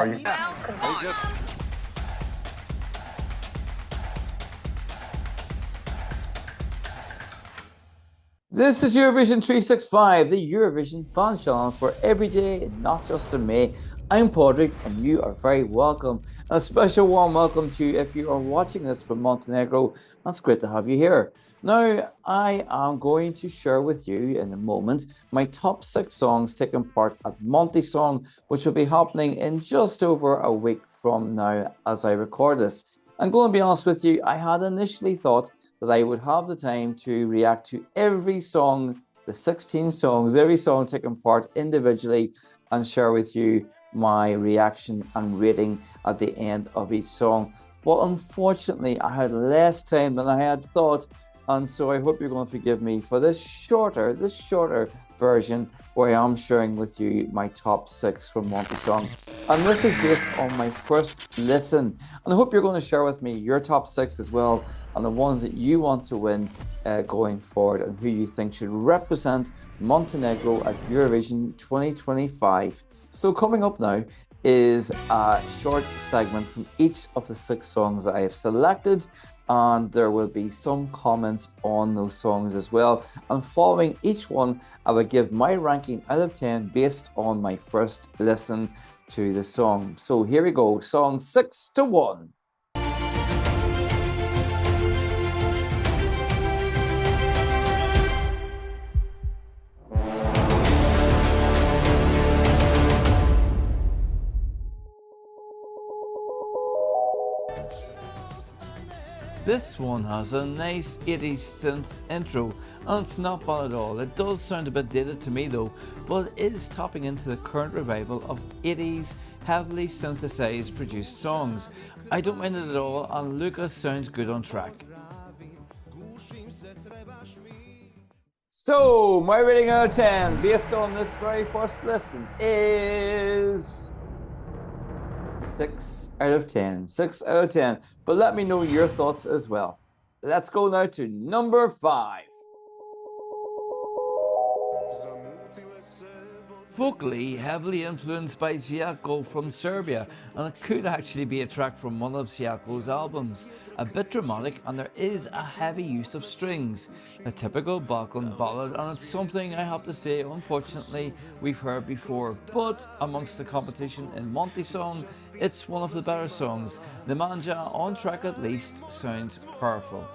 Are you? This is Eurovision 365, the Eurovision fan channel for every day, not just in May. I'm Padraig, and you are very welcome. And a special warm welcome to you if you are watching this from Montenegro. That's great to have you here. Now, I am going to share with you in a moment my top 6 songs taking part at Montesong, which will be happening in just over a week from now as I record this. I'm going to be honest with you, I had initially thought that I would have the time to react to every song, the 16 songs, every song taking part individually, and share with you my reaction and rating at the end of each song. But unfortunately, I had less time than I had thought, and so I hope you're going to forgive me for this shorter version where I am sharing with you my top 6 from Montesong. And this is based on my first listen. And I hope you're going to share with me your top 6 as well, and the ones that you want to win going forward, and who you think should represent Montenegro at Eurovision 2025. So coming up now is a short segment from each of the 6 songs that I have selected, and there will be some comments on those songs as well. And following each one, I will give my ranking out of 10 based on my first listen to the song. So here we go, song 6 to 1. This one has a nice 80s synth intro, and it's not bad at all. It does sound a bit dated to me though, but it is tapping into the current revival of 80s heavily synthesized produced songs. I don't mind it at all, and Lucas sounds good on track. So, my rating out of 10 based on this very first listen is 6 out of 10. 6 out of 10. But let me know your thoughts as well. Let's go now to number 5. Vocally heavily influenced by Ziako from Serbia, and it could actually be a track from one of Ziako's albums. A bit dramatic, and there is a heavy use of strings, a typical Balkan ballad, and it's something I have to say unfortunately we've heard before, but amongst the competition in Montesong, it's one of the better songs. The Manja, on track at least, sounds powerful.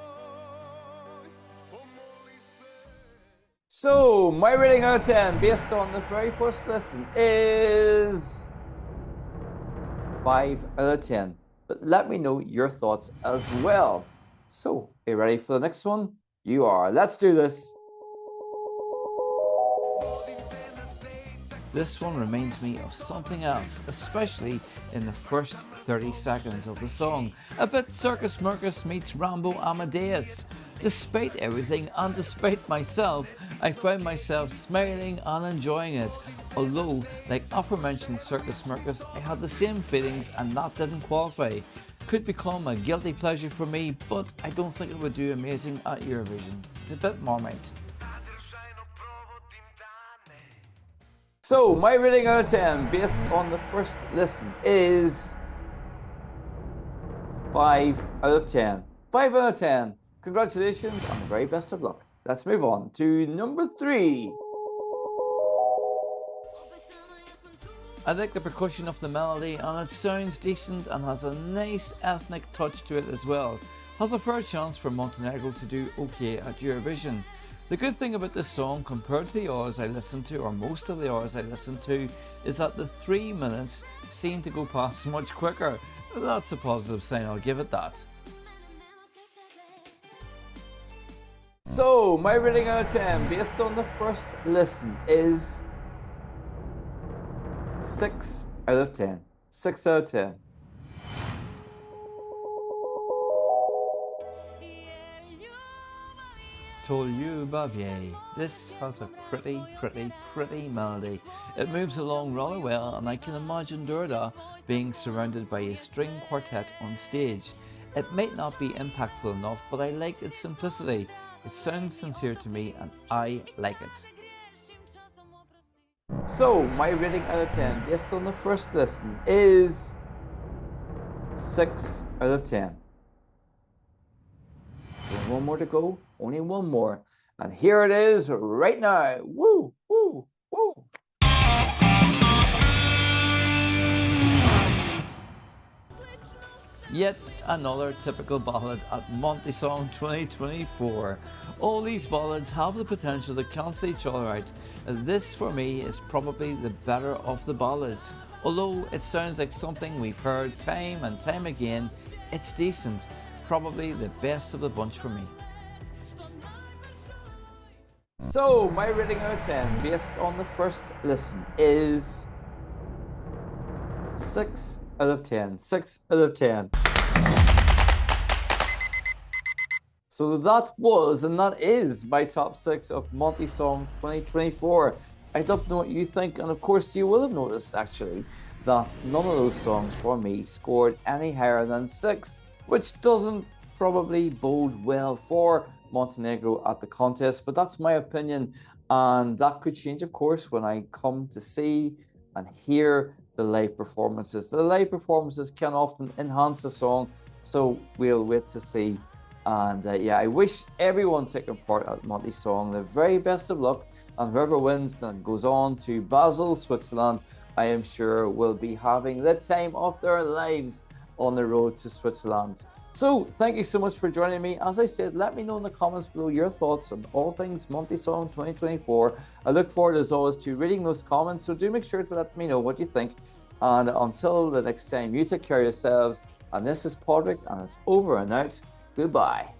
So, my rating out of 10 based on the very first listen is 5 out of 10. But let me know your thoughts as well. So, are you ready for the next one? You are. Let's do this. This one reminds me of something else, especially in the first 30 seconds of the song. A bit Circus Mircus meets Rambo Amadeus. Despite everything and despite myself, I found myself smiling and enjoying it. Although, like aforementioned Circus Mircus, I had the same feelings and that didn't qualify. Could become a guilty pleasure for me, but I don't think it would do amazing at Eurovision. It's a bit Marmite. So, my rating out of 10 based on the first listen is 5 out of 10. 5 out of 10. Congratulations and the very best of luck. Let's move on to number 3. I like the percussion of the melody, and it sounds decent and has a nice ethnic touch to it as well. Has a fair chance for Montenegro to do okay at Eurovision. The good thing about this song compared to the others I listened to, or most of the others I listened to, is that the 3 minutes seem to go past much quicker. That's a positive sign, I'll give it that. So, my rating out of 10 based on the first listen is 6 out of 10. 6 out of 10. Tolu Bavier. This has a pretty melody. It moves along rather well, and I can imagine Durda being surrounded by a string quartet on stage. It might not be impactful enough, but I like its simplicity. It sounds sincere to me and I like it. So, my rating out of 10, based on the first listen, is 6 out of 10. Only one more to go, only one more. And here it is right now. Woo, woo, woo. Yet another typical ballad at Montesong 2024. All these ballads have the potential to cancel each other out. This for me is probably the better of the ballads. Although it sounds like something we've heard time and time again, it's decent. Probably the best of the bunch for me. So, my rating out of 10, based on the first listen, is 6 out of 10. 6 out of 10. So that was and that is my top 6 of Montesong 2024. I'd love to know what you think, and of course you will have noticed actually that none of those songs for me scored any higher than 6, which doesn't probably bode well for Montenegro at the contest, but that's my opinion, and that could change of course when I come to see and hear the live performances. The live performances can often enhance a song, so we'll wait to see. And yeah, I wish everyone taking part at Montesong the very best of luck, and whoever wins then goes on to Basel, Switzerland, I am sure will be having the time of their lives on the road to Switzerland. So thank you so much for joining me. As I said, let me know in the comments below your thoughts on all things Montesong 2024. I look forward as always to reading those comments, so do make sure to let me know what you think. And until the next time, you take care of yourselves. And this is Podrick, and it's over and out. Goodbye.